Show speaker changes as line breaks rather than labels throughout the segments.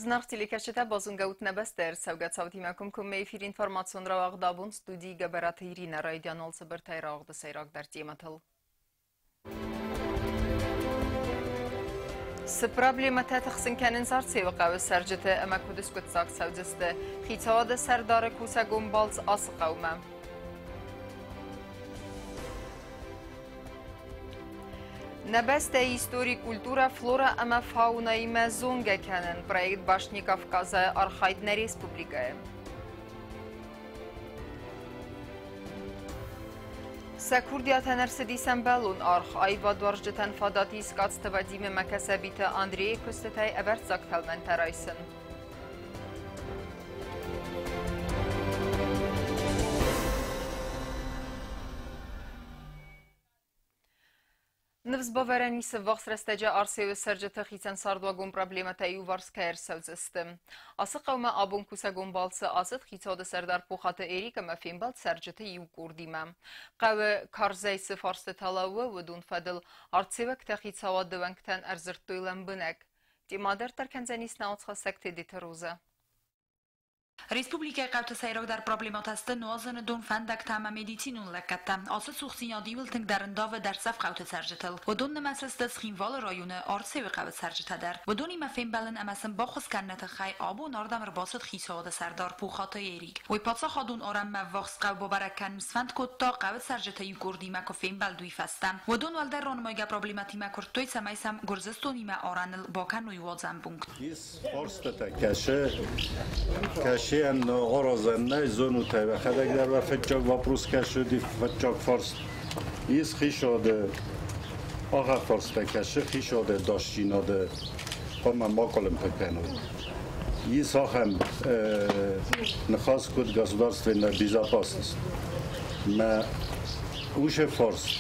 Знахтили кашета базунгаут небестер савгат савтимакум кум эфир информацион равагдабун студии габарата Ирина Райдян олса биртай равгда сайрак дар тематыл. С проблема тахсин канин зарцева қавы саржете ама кудус кутсак савдисте хитаада сардара куса гумбалц ас қавма. Небесте истории культура флора ама фауна и мезонга канен проект Башни Кавказа Архайдна республика. Сакурдиата нерседисен белун арх айва дворжетен фадати скатстава диме макасабита Андрей Кустетай аберцак талментарайсен. Невзбаверені се вахсрестеджа арсею сержета хитен сардвагун проблемата юварскаер савзестим. Асы қавма абун кусагун балсы асыд хитаdı сердар пухаты эрика мафинбалт сержета ю курдима. Қавы карзайсы фарсты талауы вудун фадыл арцевек та хитава дывангтен арзырттуйлан бінек. Димадер тарканзанис наутха сектедиті роза.
Республика قوت سیرک در پروبلمات است نوازن دون فندک تام مدیتینون لکتام آسد سوخسیادی ولتنگ در انداو در صف قوت سرجتل و دون نمسست سخینوال رایون آرسی و قوت سرجت در و دونی مفهوم بلن امسن باخس کنت خی آبو ناردم رباست خیساد سردار پوخات یریک و پاتسا خادون آرم موخس قو برکن مسفند کتا قوت سرجت یکوردی مکفیم بلدوی فستم و دون ولدر رانمایگ پروبلماتی مکرتوی سمیسم گرزستونی ما آرانل باکن و یوازم بونگ.
Кашен орозаннай зону тайва хадагдар ва фетчок вопрос кашуди фетчок форс из хишоде ага форс каши хишоде дашчиноде форма маколем пекану из ахам нахас код государственной безопасности ма уше форс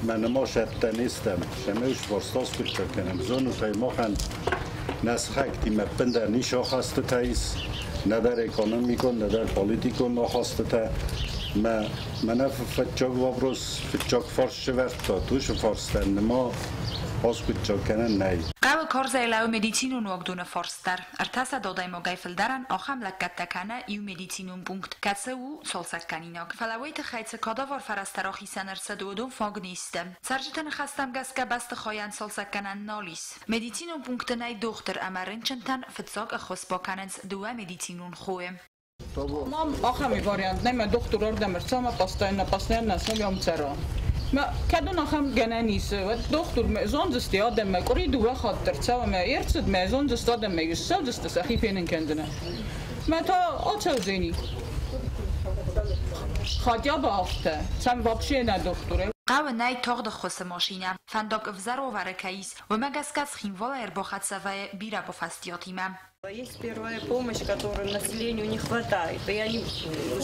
ма нема шаттанистам шамеш форс тас код пеканам зону тай махан насхак тима пендер нишо хасте тайс ندر اکونومیکو ندر پولیتیکو نخواسته تا من فتچاق وابروس فتچاق فارس شورد تا توش فارستن نما باز فتچاق کنن نی
قو کارزای لاو مدیتینون وقدون فارستر ارتاسا دادای مگایفل درن آخم لکت تکنه ایو مدیتینون بونکت کتسه و سالسک کنیناک فلویت خیتس کاداوار فرستراخی سنرسد و دون فاگ نیستم سرجتن خستم گسکه بست خواین سالسک کنن نالیس مدیتینون بونکت نی دختر امرنچنتن فتساق اخوص با کننز دوه مدیتینون خویم
Mam axami variant nema doktor ordamir sama pastoyanna smogam tsara. Ma kadon axam genanis va doktor me zonzist adam me qoridu va khatir tsama me ertsd me zonzist adam me yusavzist sakhifenen kendine. Ma ta otsavzeni. Khatya bafte. Sam вообще на докторе.
قو نای تاغد خوص ماشینم فندق افزر و ورکاییس و مگسکس خینوالا ارباخت سوای بیره با فستیاتیمم.
Есть первая помощь, которой населению не хватает, и они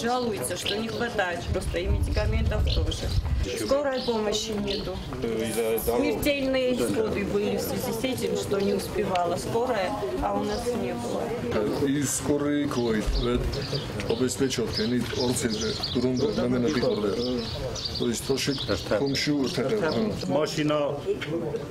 жалуются, что не хватает просто и медикаментов тоже. Скорой помощи нету. Смертельные исходы были в связи с этим, что не успевала скорая, а у нас не было.
И скорые клоид, ведь обеспечивают, они орцевы, турунда, намена пикорлер. То есть то, что помощью
машина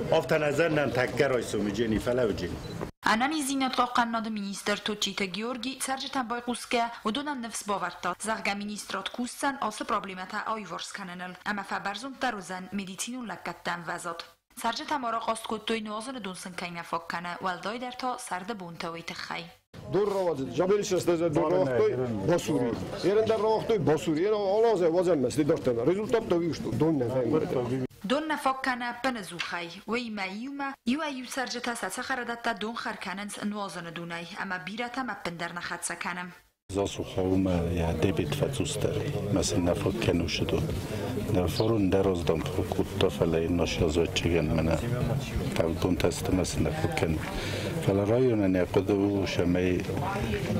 автоназарнан таккарой сумиджени фалавджени.
Анани зинат қоққаннады министр Тучита Георги саржетан байқуске و دونن نفس باورتا زغگا ministrat کستن آس проблемата آیورس کننل اما فبرزون دروزن مدیتینون لکتن وزاد سرجتان مارا قاست کد توی نوازن دونسن کین فاک کنه والدای در تا سرد بونتوی تخی
دور رواد جبل شستازه دور روحتوی باسوری ایران در روحتوی باسوری ایران آلازه وزن مستی داشتن رزولتات تویشتو دون نفهم
دون نفاکنه بنزو خی و ایما ایو سرجتا سخردتا دون خرکننز نوازن دونای اما بیرتا مپندر نخد سکنم
زاسو خوما یا دبیت فتوستر مثل نفاکنو شدو نفرون دراز دام فکوتا فلای ناشیازوی چگن منه قلبون تست مثل نفاکن فلا رایون نیقدو شمی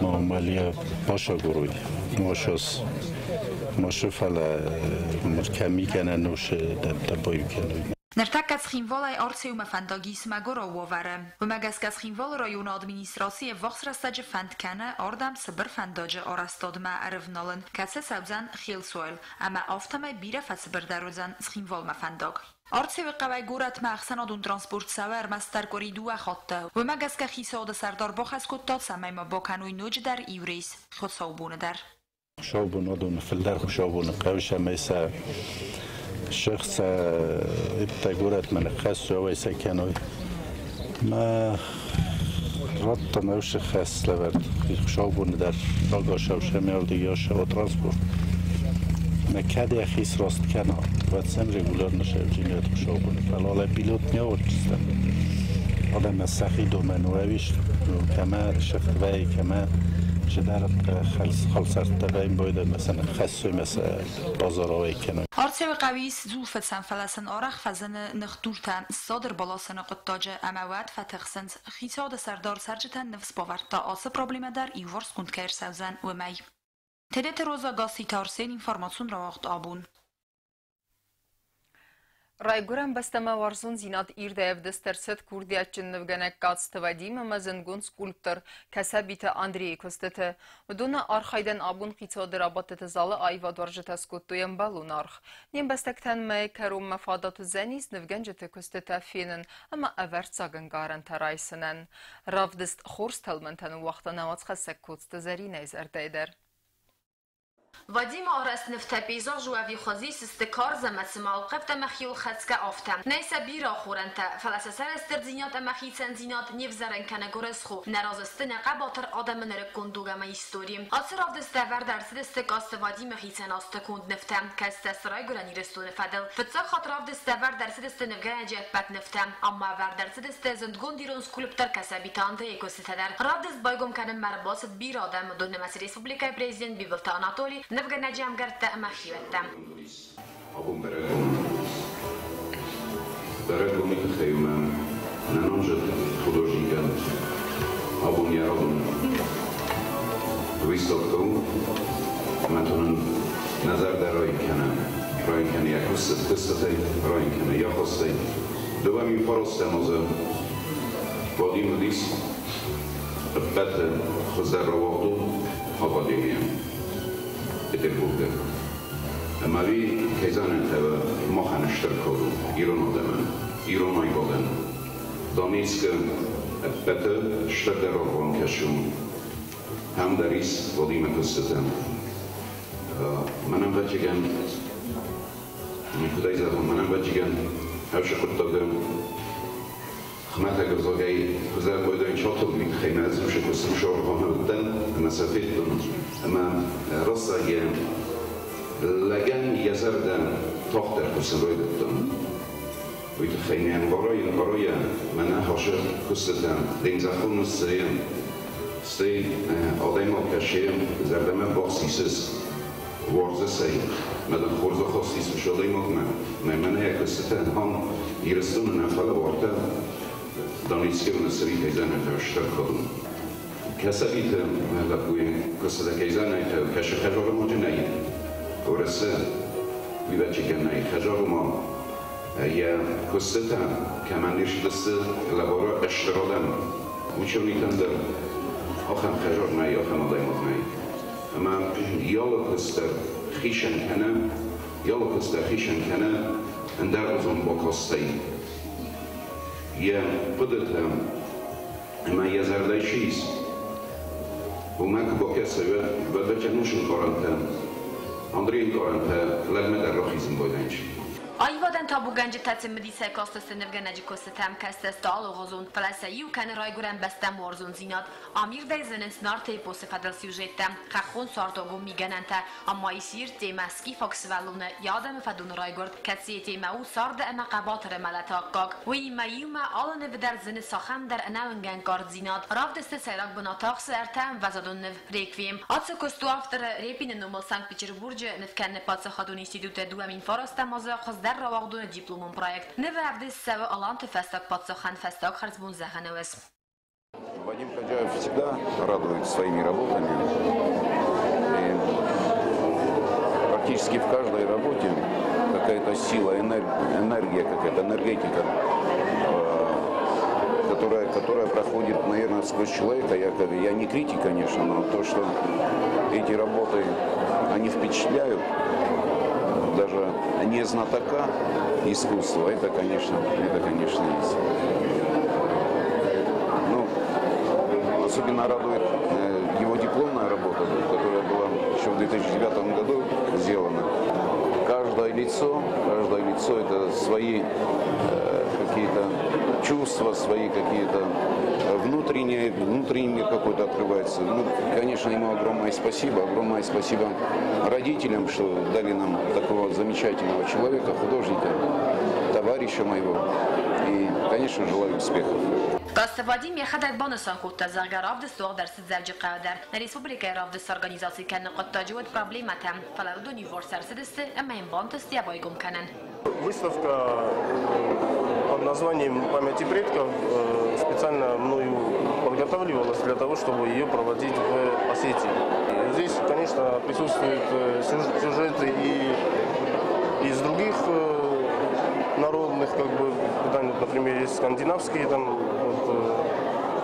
معاملی باشا گروی ماشو فلا مرکمی کنه نوشه دبایی کنه
Ներտակած խինվոլ այ արցեում ֆանդագի սմագորո ուվարը վմագասկած խինվոլ ռայոն ադմինիստրացիա վախսրաստաճը ֆանդքանը արդամ սբր ֆանդոջը օրաստոդմա արվնոլն կացե սաբզան խիլսոյլ ամա ավտամայ բիրա ֆասբրդարոզան խինվոլ մֆանդոգ Արցեվը կավայ գուրատ մախսանոդուն տրանսպորտ սավեր մաստար կորիդու ախոտը վմագասկա խիսոդը սարդար բոխասկոտոց ամայմա բոկանույ նոջ դար իվրիս խոցաուբունը դար
شوبونادون فلدر شوبون قویش میسه شخص ابتگورت من خاص و ویسه کنوی ما رات نوش خاص لبرد شوبون در راگا شوشه میاردی یا شو ترانسپورت ما کدی خیس راست کنه و سم رگولار نشه جنیات شوبون فلاله پیلوت میاورد چستم آدم سخی دومن و رویش کمه شخصی کمه شدار خالصات تبعين بوده مثلا خاصه مثلا بازاراوي کنه
ارتب قویس زولفت فلسن آرخ فزن نخدورتن صادر بالاسن قطاجه اموات فتخسنت خیتاد سردار سرجتن نفس باورد تا آسه پروبلم در ایوارس کندکر سوزن و می تدت روزا گاسی تارسین اینفورماسیون را وقت آبون
Ռայգուրան բստամա վարզուն զինատ իր դեև դստերսետ կուրդիատ ճննվգանակ կաց տվադիմը մզնգուն սկուլպտր կասաբիտը Անդրիի կոստեթը վդունը արխայդեն աբուն խիցո դրաբատետը զալը այվադ վարժետասկոտու եմ բալուն արխ նիմ բստակտան մայ կարում մվադատու զենիս նվգան ժետը կոստեթը ֆինն ամա ավերցագն գարան թարայսնեն ռավ դստ խորս թալմնտան ու վաղտանավաց խասակ կոց տզարին այզ արտայդեր
Вадим Орас нефтепейзаж жуави خازی استکار زمت موقف مخیل خدسک آفتم نیسا بیرا خورنته فلسسر استرزینات مخی سنزینات نیفزرن کنه گرس خو نرازستن قباتر آدم نرک کندوگم ایستوریم آسراف دستور درسد استکاست وادی مخی سناست کند نفتم که استسرای گرانی رستون فدل فتسا خاطراف دستور درسد استنفگان جهت بد نفتم اما ور درسد استزندگون دیرون سکولپتر کسابیتان ده اکوستدر راد دست بایگم کنم مرباست بیر آدم دون مس ریسپوبلیکای پرزیدنت بیولت آناتولی نفقد نجام قرد مخيوتم
أبو برقم خيوما ننجد خدوجيكا أبو نيرادون ويستوكو منتون نظر در رای کنه یک قصه رای کنه یا خواسته دومی فرست موزه بادیم دیس بد خزر رواقدو آقادیمیم بوده مالی کیزان توا ما خنشتر کارو ایران آدمن ایران آی بودن دانیست که بته شتر در آقوان کشون هم دریست ودیم کستتم منم بچگن کدای زدم منم بچگن هفش خود دادم خمت اگر زاگه خزر باید این چاطر میخیم از روش کسیم شارخانه بودن مسافت دون اما راست اگه لگن یزردن تاختر کسیم باید دون وید خیمیم برای من احاشه کستم دین زخون ستی آدم ها کشیم زردم باقسیسز وارزه سی مدن خورزه خواستیس شده من یک کستن هم ایرستون نفله وارده دانیسکی و نصری کیزن اشتر کردن کسبیت لبوی کسد کیزن کش خجار ما جنایی ورسه بیبچه که نایی خجار ما یا کسد کمندیش دست لبارا اشترادم وچونیتن در آخم خجار نایی آخم آدایمات نایی اما یالا کسد خیشن کنه اندر ازون با کاستی یه بدت هم اما یه زردایشیست و من که با کسی و بچه نوشن کارنته اندرین کارنته لگمه در رخیزم بایدنش
Ayvadan tabu gence tatsim medise kostas nevgenaci kostatam kastas dağlı gozun falasayu kan rayguran bestem warzun zinat amir de zenes narte posse fadal sujetem khon sartogu migananta amma isir temaski foxvaluna yadam fadun raygurt katsiyeti mau sarda ama qabatar malatakak wi mayuma alane vedar zenes sakham dar anawngan kart zinat ravdeste sayrak bunataq sertam vazadun nev requiem atsa kostu after repin numol Sankt Peterburg nevkan patsa khadun institute duamin farasta maza در رواقدون دیپلوم проект نوعد سوا аланты фестак подсохан фестак харцбун заханевес.
Вадим Хаджаев всегда радует своими работами. И практически в каждой работе, как какая-то сила, энергия какая-то, энергетика, которая проходит, наверное, сквозь человека. Я не критик, конечно, но то, что эти работы, они впечатляют, даже не знатока искусства, это, конечно, есть. Ну, особенно радует его дипломная работа, которая была еще в 2009 году сделана. Каждое лицо это свои какие-то чувства, свои какие-то внутренний мир какой-то открывается. Ну, конечно, ему огромное спасибо родителям, что дали нам такого замечательного человека, художника, товарища моего. И, конечно, желаю успехов.
Qasım Vadim yaxadak bonusan qutda zargar avdis doğ ders zevci qadar. Respublika avdis organizasyonu kendi qutta juvut problematam. Falar do nivor sersidisi ama imbantas diaboygum kanan.
Выставка под названием «Памяти предков» специально мною подготавливалась для того, чтобы ее проводить в Осетии. Здесь, конечно, присутствуют сюжеты и из других народных, например, есть скандинавские,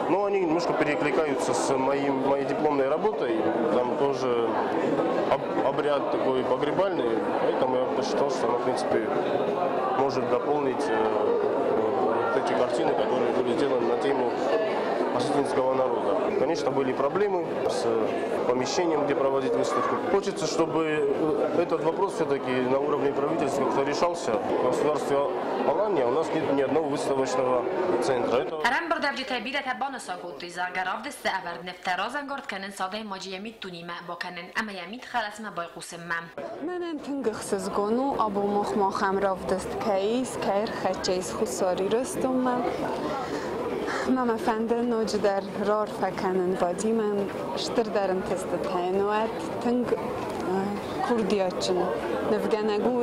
но они немножко перекликаются с моей дипломной работой. Там тоже обряд такой погребальный, поэтому я посчитал, что она, в принципе, может дополнить эти картины, которые были сделаны на тему осетинского народа. Конечно, были проблемы с помещением, где проводить выставку. Хочется, чтобы этот вопрос все-таки на уровне правительства как-то решался. В государстве Алания у нас нет ни одного выставочного центра.
Mama fender noj der rar fakanen vadimen shter deren testa tainoat tung kurdiachn nevganagu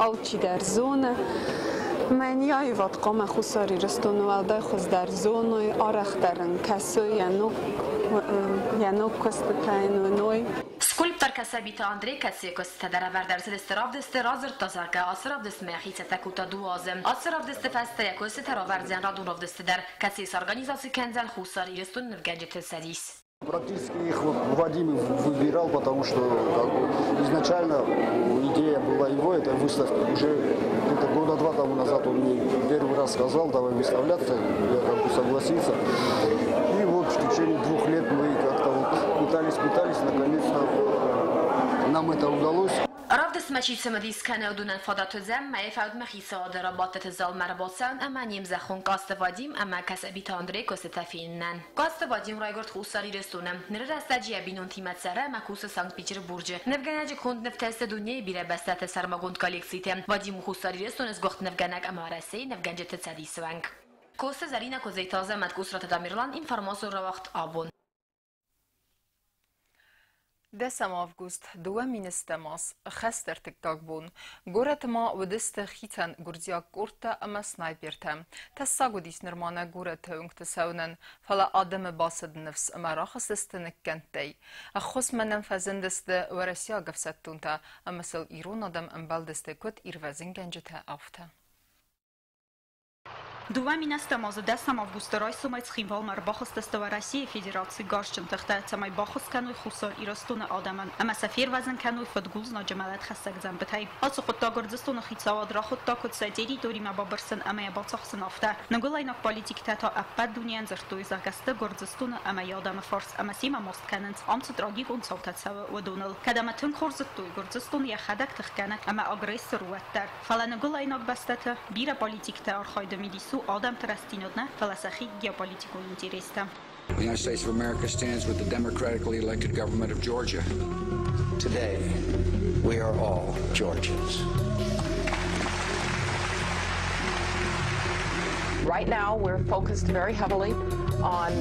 alchi der zona من یای وقت قام خساری رستون و الدای خود در زونوی آرخ درن کسو янок костатайн ной.
Скульпторка Сабита Андрей Касекоста дарабардарс дестравдесте разырта зарка асравдес мехицата кута дуазем асравдесте фаста якосе тараварзен радуновдесте дар касис организации Кензал Хусар ирестун невгаджет садис.
Практически их Вадим выбирал, потому что изначально идея была его, этой выставки. Уже где-то года два тому назад он мне первый раз сказал, давай выставляться, я согласился. И вот в течение 2 лет мы как-то пытались, наконец-то нам это удалось.
Равдес мачица мадискана удунан фадату зам маефауд махиса адарабатат зал марабасан اما نیم زخون قاست وادیم اما کسبیت آندری کستفینن قاست وادیم رایگرد خوساری رستونم نره رستجی بینون تیمت سره مکوس سانت پیچر برج نفگنج کند نفتست دنیای بیره بستت سرماگوند کالکسیتم وادیم خوساری رستون از گخت نفگنگ اما رسی نفگنج تصدی سوانگ کوست زرینه کوزی تازه مدکوسرات دامیرلان اینفرماسو رو وقت آبون
10 август دوامين استماس خستر تكتاك بون غورت ما ودست خيتن غورزيا كورتا اما سنايبرتا تساغو ديس نرمانا غورت انكتساونن فلا آدم باسد نفس اما راخص استنكنتي اخص منن فزندست ورسيا غفستونتا اما سل ايرون آدم امبالدست كوت ايروزن گنجتا افتا
Дуаминеста мазу 10 августа райсумайц хинвал марбахостеста России Федерации гаршчын тахта май бахоскануй хусар ирастуна адаман ама сафир вазн кануй фадгулзна джамалат хасагзан бтай алсу хутта гордстуна хитсава драхутта кот садери дорима бабарсан ама я балцахсан афта нагулайнак политикта та аппад дуниян зартуй загаста гордстуна ама ядам фарс ама сима мостканент амц трагик он салтатсава ودونل кадаматын хорзтуй гордстун я хадак тахкана ама агрессор ваттар фала нагулайнак бастата бира политикта архайда мидис Adam Tarastinodna, Falasakhi, geopolitical interesta.
The United States of America stands with the democratically elected government of Georgia. Today, we are all Georgians.
Right now, we're focused very heavily on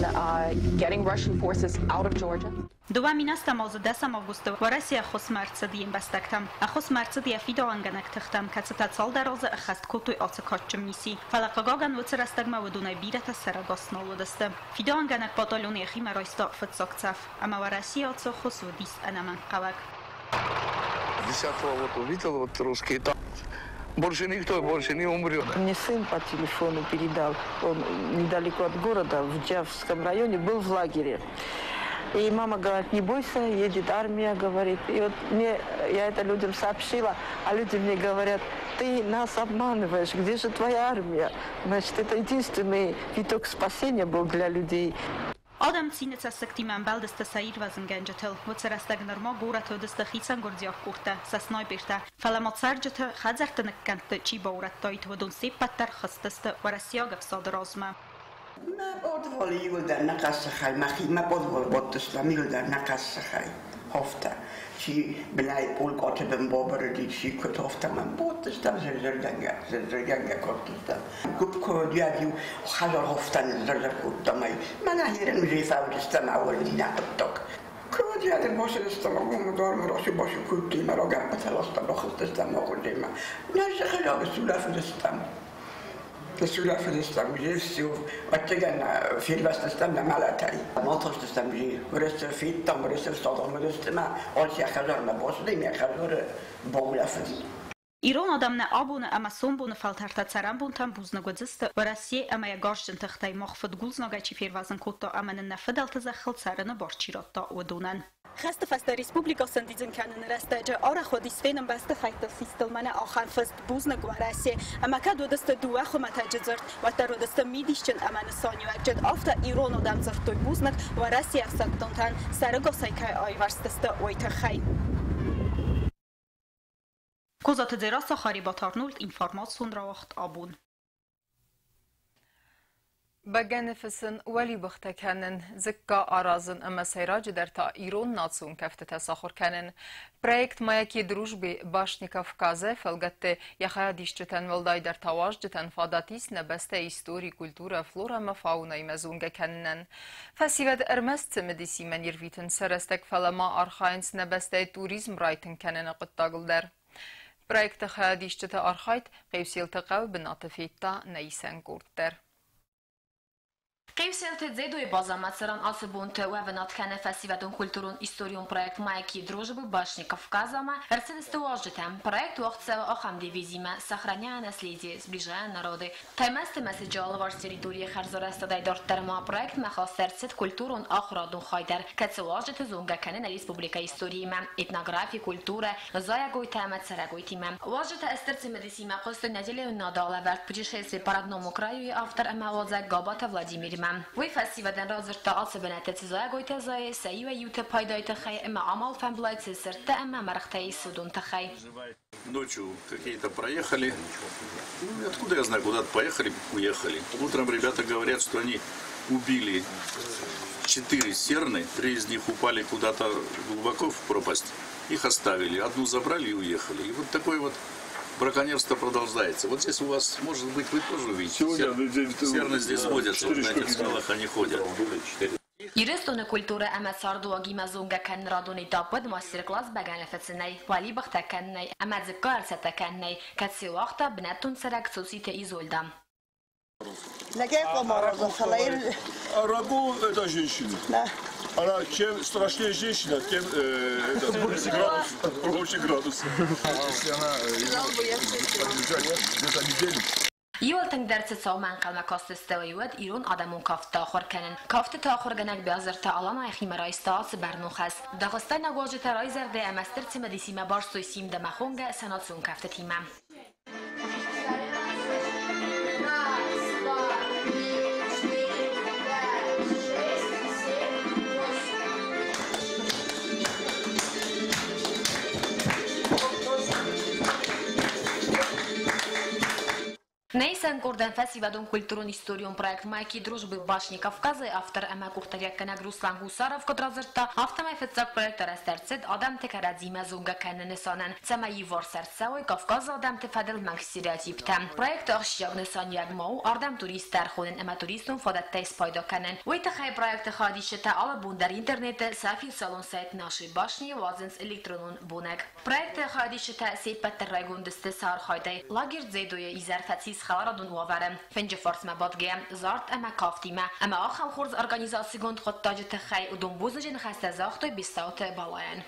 getting Russian forces out of Georgia.
Дуаминеста мазу 10 августа Россия хос марцадиен бастактам ахос марцадия фидо анганак тахтам кацатацал дароза ахаст кутуй ацакатчым миси фалакагаган вцрастагма ودونای بیرت سرگاس نولدسته فیدو انگنک باتالون یخیم رایستا فتساکتف اما Россия отцо хос удис анаман قوک
10-го вот увидел вот русский танк, больше никто больше не умрет.
Мне сын по телефону передал, он недалеко от города, в Джавском районе, был в лагере. И мама говорит, не бойся, едет армия, говорит. И вот я это людям сообщила, а люди мне говорят, ты нас обманываешь, где же твоя армия? Значит, это единственный виток спасения был для людей.
Adam cínece szektimán beldeszte száírvázon gengyetel, vocseresztegner magóratő deszte hicán gordiak kurta, szasznajbírta. Felemat szárgyata, házertenek kente csibaurattait vodon széppetter, haszteszte, varasziagak szadrazma.
ما بدول يقدر نقصخاي ما بدول بطسلا يقدر نقصخاي هفته شي بلاي بول قاتب بابر دي شي كنت هفته من بطسلا زرجنگا كنت كوب كوديا خلال هفته زرجا كنت ما نهيرن ريفا ودستم اول دي نقطك كوديا دل باشه دستم اون دار مراشي باشه كنت مرا قربت الاستم بخص دستم اول دي ما نرجع خلال سلاف دستم السلاح في الاستمجير سيو واتجنا في البس نستمع مالتاي ما تروح تستمجير ورست في التم ورست في صادم ورست ما أول شيء خزر ما بوس دي ما خزر بوملا فدي
ایران آدمنا آبونه اما سومبونه فالترتا ترامبون تام بوزنگوزست و روسیه اما یگارشتن تختای مخفت گولزنگاچی فیروازن کوتا امن نفدل تزخل سرنا بارچیراتا و دونن
خسته فست ریسپوبلیکا سندیزن کنن رستاجه آره خودی سفینم بسته خیت سیستل من آخر فست بوزنگ و روسیه اما که دو دست دوه خو متجزرد و در دست میدیشچن امن سانیو جد آفت ایران آدم زرد توی بوزنگ و روسیه سکتونتن سرگاسای که آیورستست ویت خی
Kozat dzerasa xaribatarnult informasjon rawaxt abun.
بجانفسن ولي بختكانن زكا أرازن أما سيراج در تا إيرون ناتسون كفت تساخر كانن проект مايكي دروجبي باشنيكا в Казе فلغت يخيا ديشتن ولداي در تواج جتن فاداتيس نبسته إستوري كولتورا فلورا مفاونا يمزونغ كانن فسيود أرمست مديسي من يرويتن سرستك فلما أرخاينس نبسته توريزم رايتن كانن قطاقل در проект خيا ديشتن أرخايت قيوسيل تقاو بناطفيتا نيسان كورتر
Кайсилте дзедуй база мацаран асыбунт уэвенат хане фестивалун культурун историун проект майки дружбы башников Казама рцедестуажитем проект уахтсева ахам дивизима сохраняя наследие, сближая народы. Таймасты месседжал ваш территории харзораста дайдортерма проект махастерцет культурун ахрадун хайдар кацуажит зунга канена республика историима этнография культура заягой тема царагойтима. Важита эстерцы медисима косты неделю надала верт путешествие по родному краю и автор Амавадзе Габата Владимир وی فستیوال رازر تا آسه بنات تزایا گوی تزای سعی و یوت پایدای تخی اما عمل فن بلاید سرت اما مرخته سودون تخی.
Ночью какие-то проехали. Ну, откуда я знаю, куда-то поехали, уехали. Утром ребята говорят, что они убили 4 серны, 3 из них упали куда-то глубоко в пропасть. Их оставили, одну забрали и уехали. И вот такой вот браконьерство продолжается. Вот здесь у вас, может быть, вы тоже увидите. Серны здесь водятся, вот на этих скалах они ходят.
Ирестone культура амат сардуаги мазунга кан радони дабд мастер-класс баганфетсинай вали бахтаканнай амат зкарсатаканнай катси вақта бнатун сарак сосите изольда.
Рагу это женщина. Да. Она чем страшнее женщина, тем больше градусов. Если она где-то неделю.
يولتن درس سومن قلم کاست استوایود ایران آدمون کافت آخر کنن کافت تا آخر گنگ بیازر تا آلان آخی مرایستاس برنوخست داغستای نگواجه ترای زرده امستر تیم دیسیم بارستوی سیم دمخونگ سناتسون کافت تیمم Нейсан Гордон фестивалун культурун историун проект майки дружбы башни Кавказа автор ама кухтаряккана Руслан Гусаров кодразырта автомай фетсак проект растерцет адам текарадзима зунга канен санан цамаи ворсарцавой Кавказ адам тефадел максириатиптам проект ахшияг несан ягмау ардам туристер хонен ама туристун фадаттайс пайда канен вайтахай проект хадишета алабун дар интернет сафи салон сайт нашей башни вазенс электронун бунек проект хадишета сейпаттер райгун десте сар хайдай лагер зейдоя изарфатис خواردون وارم فنج فارس مبادگیم زارت اما کافتیمه اما آخر خورز ارگانیزاسیون خود تاج تخی و دنبوز جن خسته زاخت بیستاوت بالاین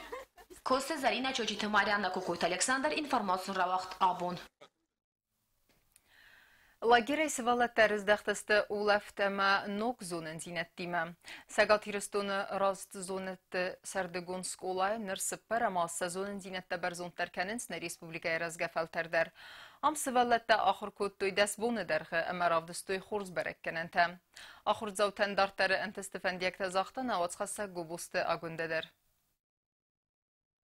کوست زرینه چوچی تماریان نکوکویت الکساندر اینفرماسیون روخت آبون
Лагерейс валаттарыз дақтысты улафтама ног зонын зинеттима. Сагат ирыстуны раст зонетті сардыгун сколай нырсыппар амаса зонын зинетті бар зонтарканынс на республикая разгафалтардар. Амсы валатта ахыр көттөй дәс боны дәргі әмәравдыстой хорз бәрәккененті. Ахыр заутан дартары әнтістіфәндиякті зақтан авацқаса губусты агундадыр.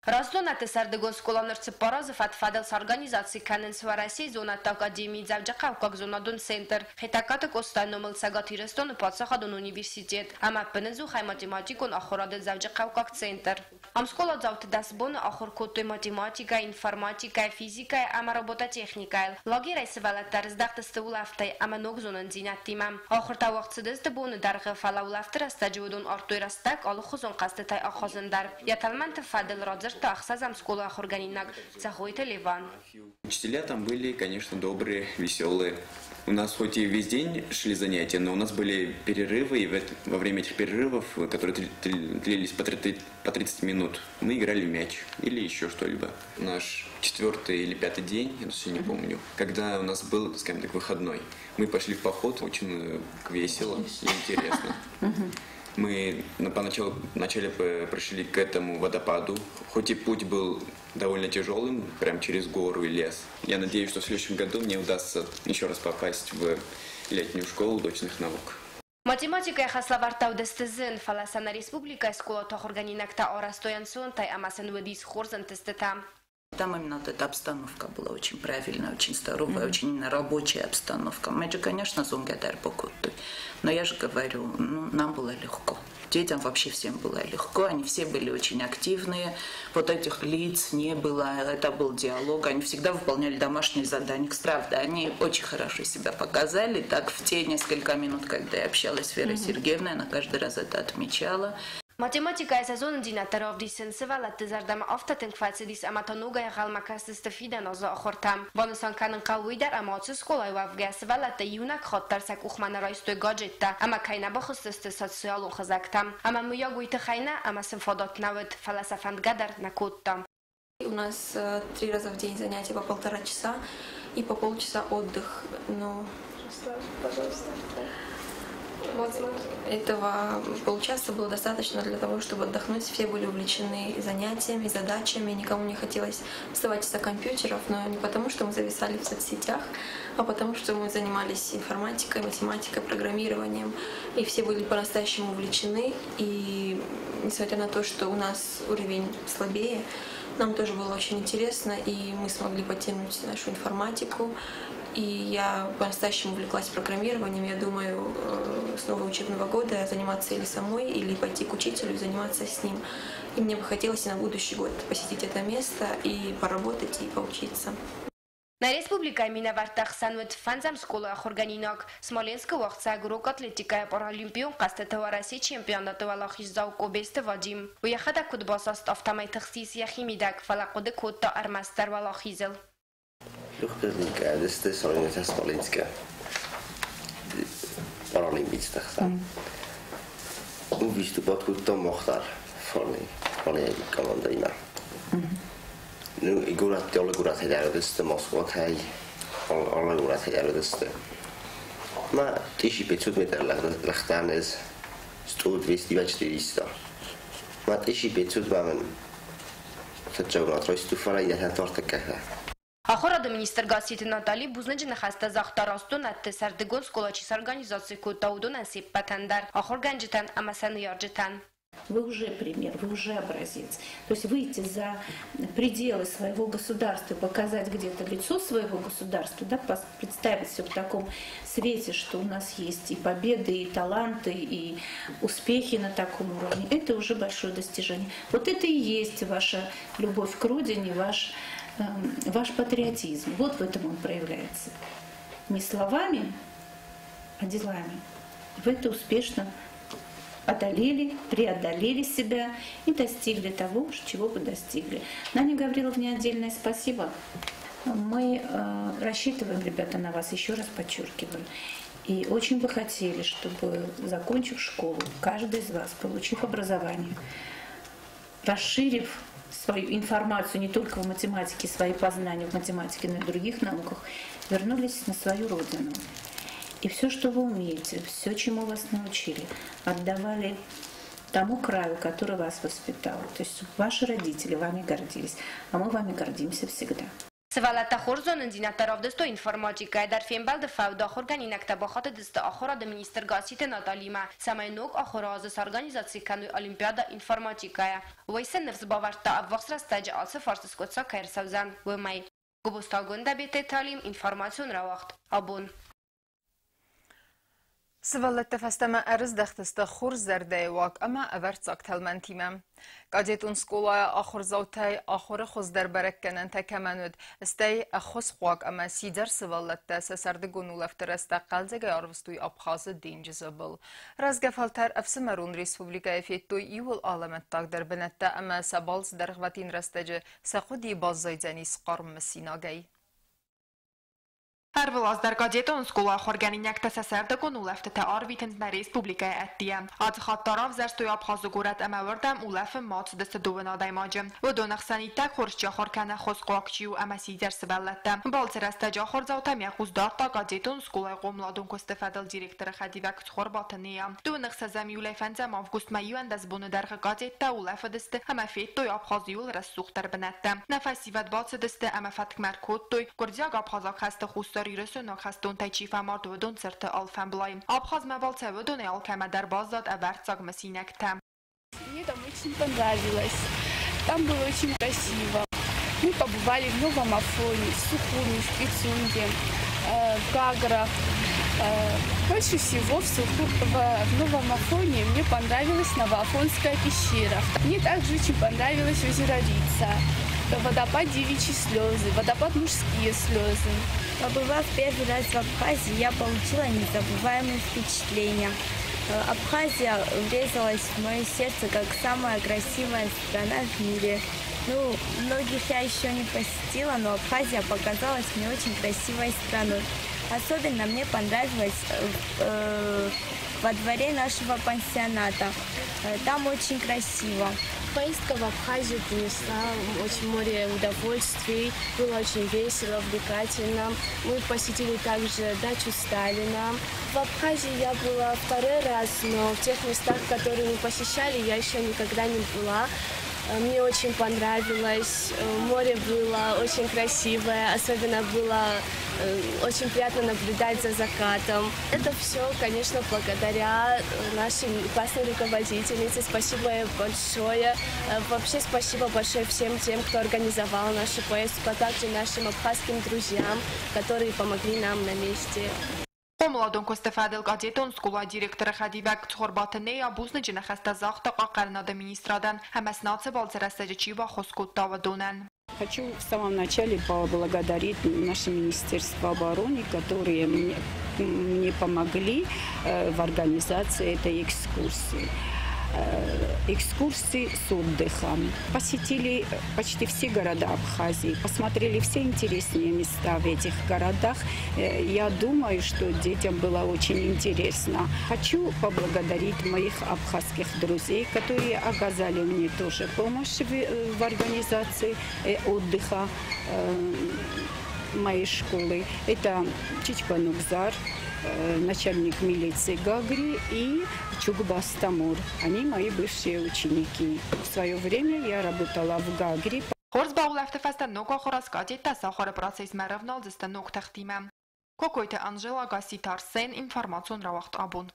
Раздонаты сардыгон сколанырцы паразы фатфадал с организацией Каненс в России зонат академии завджакав как зонадун центр. Хитакаты костаномыл сагат ирестон подсахадун университет. Ама пенезу хай математикон ахорады завджакав как центр. Ам скола завты дасбон ахор котой математика, информатика, физика, ама робототехника. Лагерай севалаттар издахтысты улафтай, ама ног зонан зинаттима. Ахор тавақцыдызды боны дарғы фала улафтыр астаджудун артуй растак, алу хузон қастытай ахозындар. Яталманты фадыл радзыр
Учителя там были, конечно, добрые, веселые. У нас хоть и весь день шли занятия, но у нас были перерывы, и во время этих перерывов, которые длились по 30 минут, мы играли в мяч или еще что-либо. Наш 4-й или 5-й день, я все не помню, когда у нас был, скажем так, выходной, мы пошли в поход, очень весело и интересно. Мы поначалу пришли к этому водопаду, хоть и путь был довольно тяжелым, прям через гору и лес. Я надеюсь, что в следующем году мне удастся еще раз попасть в летнюю школу точных наук.
Математика хаславартау дестезен фаласана республика школа тохорганинакта орастоян сонтай амасан ведис хорзан тестетам.
Там именно вот эта обстановка была очень правильная, очень здоровая, очень рабочая обстановка. Мы же, конечно, зунгадар покутты. Но я же говорю, нам было легко. Детям вообще всем было легко, они все были очень активные. Вот этих лиц не было, это был диалог. Они всегда выполняли домашние задания. Правда, они очень хорошо себя показали. Так, в те несколько минут, когда я общалась с Верой Сергеевной, она каждый раз это отмечала.
Математика сезон динатаров дисенсивал от зардам автотинг фацидис аматонуга и галмакастиста фидана за охортам. Бонусан канен калуидар аматсус школой вавгасвал от юнак хоттарсак ухмана райстой гаджетта, ама кайна бахустасты социалу хазактам. Ама муягуйты хайна, ама симфодот навыд фаласафанд гадар на коттам.
У нас 3 раза в день занятия по 1,5 часа и по полчаса отдых. Ну, пожалуйста. Этого получаса было достаточно для того, чтобы отдохнуть. Все были увлечены занятиями, задачами. Никому не хотелось вставать из-за компьютеров, но не потому, что мы зависали в соцсетях, а потому, что мы занимались информатикой, математикой, программированием. И все были по-настоящему увлечены. И несмотря на то, что у нас уровень слабее, нам тоже было очень интересно, и мы смогли потянуть нашу информатику. И я по-настоящему увлеклась программированием. Я думаю, с нового учебного года заниматься или самой, или пойти к учителю и заниматься с ним. И мне бы хотелось на будущий год посетить это место и поработать, и поучиться.
На республика Минавартах санвет фанзам школа Хорганинок, Смоленская вахца групп атлетика паралимпион кастетова России чемпионата валахиш заук обесте Вадим. Уяхада кудбасаст автомай тахсис яхимидак фалакоды котта армастер валахизел.
Luchtpredika, dus het is al in het Smolenska Paralympics dachten. Hoe wist u wat goed dan mocht daar van die commandeina? Nu ik hoor dat alle goede tijd dus de Moskou hij alle goede tijd dus de. Maar het is iets met de lachtaan is stoot wist die wat je wist daar. Maar het is iets waar men het zou not rust toevallig dat het wordt te krijgen.
Охорада министр Гасити Натали Бузнеджина хаста захтарастун от Сардыгон сколачис организации Кутаудун Ансип Патандар, Охорганджитан Амасан Ярджитан.
Вы уже пример, вы уже образец. То есть выйти за пределы своего государства, показать где-то лицо своего государства, да, представить все в таком свете, что у нас есть и победы, и таланты, и успехи на таком уровне, это уже большое достижение. Вот это и есть ваша любовь к родине, ваш патриотизм. Вот в этом он проявляется. Не словами, а делами. Вы это успешно одолели, преодолели себя и достигли того, чего вы достигли. Нане Гавриловне отдельное спасибо. Мы рассчитываем, ребята, на вас, еще раз подчеркиваю. И очень бы хотели, чтобы, закончив школу, каждый из вас, получив образование, расширив свою информацию не только в математике, свои познания в математике, но и в других науках, вернулись на свою родину. И все, что вы умеете, все, чему вас научили, отдавали тому краю, который вас воспитал. То есть ваши родители вами гордились, а мы вами гордимся всегда.
Սվալատախոր զոննդինատարով դստո ինվորմաճիկա է դարվին բալդը ֆավդախոր գան ինակտաբախատ դստը ախորա դը մինիստր գասիտ է նատալիմա սամայնոկ ախորա ազս արգանիզացի կանու օլիմպիադա ինվորմաճիկա է վայսեն նվզբավարտա ավվախսրա ստաջը ալսը ֆարսսկոցա կայրսավզան վմայ գոբոստագոն դաբետե թալիմ ինվորմացիոն ռավախտ աբոն
Սվալետը ֆաստամը ərz դəxtստը խուր զərdə վակ, əmə əvər caq təlməntimə. Qadetun skolaya axır zavtay axırı xozdər bərəkkənən təkəmənüd. İstəy əxos xuaq əmə sidər Svalletdə səsərdə qonulafdırəstə qalzəgə arvıstuy abxazı deyincizə bil. Razgəfaltər əfsəmərun Respublikaya fettoy iyul aləmət taqdır bənətdə əmə səbalz dərğvatin rəstəcə səxudi bazzaycəni sıqarım məsinagəy.
Әрвілаздар гадетон скола хорганинек тәсәсәрді қонуләфті арвитінтна республикая әттия. Адзықат тарав зәрстой абхазы көрәт әмәвірдәм уләфін матсыдысы дуын адаймажы. Өдон әқсәниттәк хоршча хоркәні қосқуақчию әмәсі дәрсі бәлләтті. Балцырәсті жағыр заутам яқуздарта гадетон скола қомладун көсті фәділ директоры қадивәк тұхор батыния. Дуын әқсәзәм юлайфәнзәм август майуан дәзбуны дәргі гадетті уләфідісті әмә феттой абхазы юл рәссуқтар бінәтті. Nəfəsivət balçıdısты əmə fətqmər kodtoy, Gordiyag abxazaq xəstə xustlar Rösönök hastón tejcsífá martódon szerte alfánblaj. Abhaz мебалцеводон и алкемедер баздат эвертцаг месинектем.
Мне там очень понравилось. Там было очень красиво. Мы побывали в Новом Афоне, в Сухуми, в Пицунде, в Гаграх. Больше всего в Новом Афоне мне понравилась Новоафонская пещера. Мне также очень понравилось озеро Рица. Водопад Девичьи слезы, водопад Мужские слезы.
Побывав первый раз в Абхазии, я получила незабываемые впечатления. Абхазия врезалась в мое сердце как самая красивая страна в мире. Ну, многих я еще не посетила, но Абхазия показалась мне очень красивой страной. Особенно мне понравилось во дворе нашего пансионата. Там очень красиво.
Поездка в Абхазию принесла очень море удовольствий, было очень весело, увлекательно. Мы посетили также дачу Сталина. В Абхазии я была второй раз, но в тех местах, которые мы посещали, я еще никогда не была. Мне очень понравилось, море было очень красивое, особенно было очень приятно наблюдать за закатом. Это все, конечно, благодаря нашей классной руководительнице. Спасибо ей большое. Вообще спасибо большое всем тем, кто организовал нашу поездку, а также нашим абхазским друзьям, которые помогли нам на месте.
Қомладон көстефәділ гадетон скула директоры Хадивәк Цхорбатыне абузны жіне хәсті зақты қақарнады министрадан әмәснацы балцырәсәжі чива хоскуттавы донен.
Хочу в самом начале поблагодарить наше Министерство обороны, которые мне помогли в организации этой экскурсии. Экскурсии с отдыхом. Посетили почти все города Абхазии, посмотрели все интересные места в этих городах. Я думаю, что детям было очень интересно. Хочу поблагодарить моих абхазских друзей, которые оказали мне тоже помощь в организации отдыха моей школы. Это Чичпанукзар, начальник милиции Гагри и Чугбас Тамур. Они мои бывшие ученики. В свое время я работала в Гагри.
Хорсбау лефтефеста нога хорасгадетта сахара процесс мэревнал зеста ног тахтима. Кокойте Анжела Гаситарсен информацион равахт абун.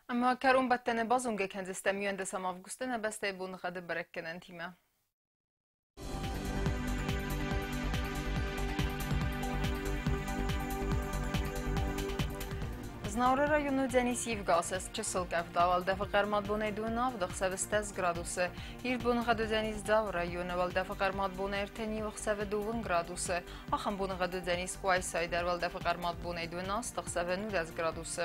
Ama karun battene bazunge kendiste mühendisam avgustene beste bunu kadı bırakkenen time. Znaury rayonu Denisiv Gasas Çısalqaf davalda faqarmat bunay dunav dağsavistaz gradusu. Ir bunu qadı Deniz dav rayonu valda faqarmat bunay erteni vaqsav duvun gradusu. Axan bunu qadı Deniz Quaysayder valda faqarmat bunay dunas dağsav nudaz gradusu.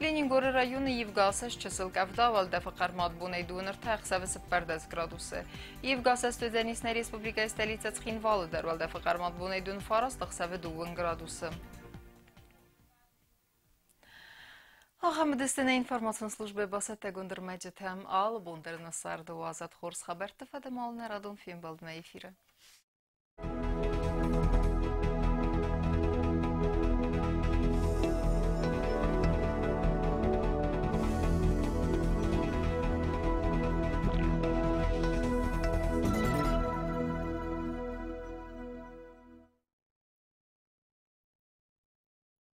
Leningor rayonu Yiv Gasas Çısalqaf davalda faqarmat bunay dunar tağsav spardaz gradusu. Yiv Gasas Deniz Respublika stolica Txinvalıdar valda faqarmat bunay dun faras dağsav duvun gradusu. Խախամդստենե ինվորմացիոն службы басатը գունդր մեջըթեմ ալ բունդր նսարդու ազատ խորս խաբերտը ֆադեմալներ ադուն ֆիլմ բալդմե էֆիրը։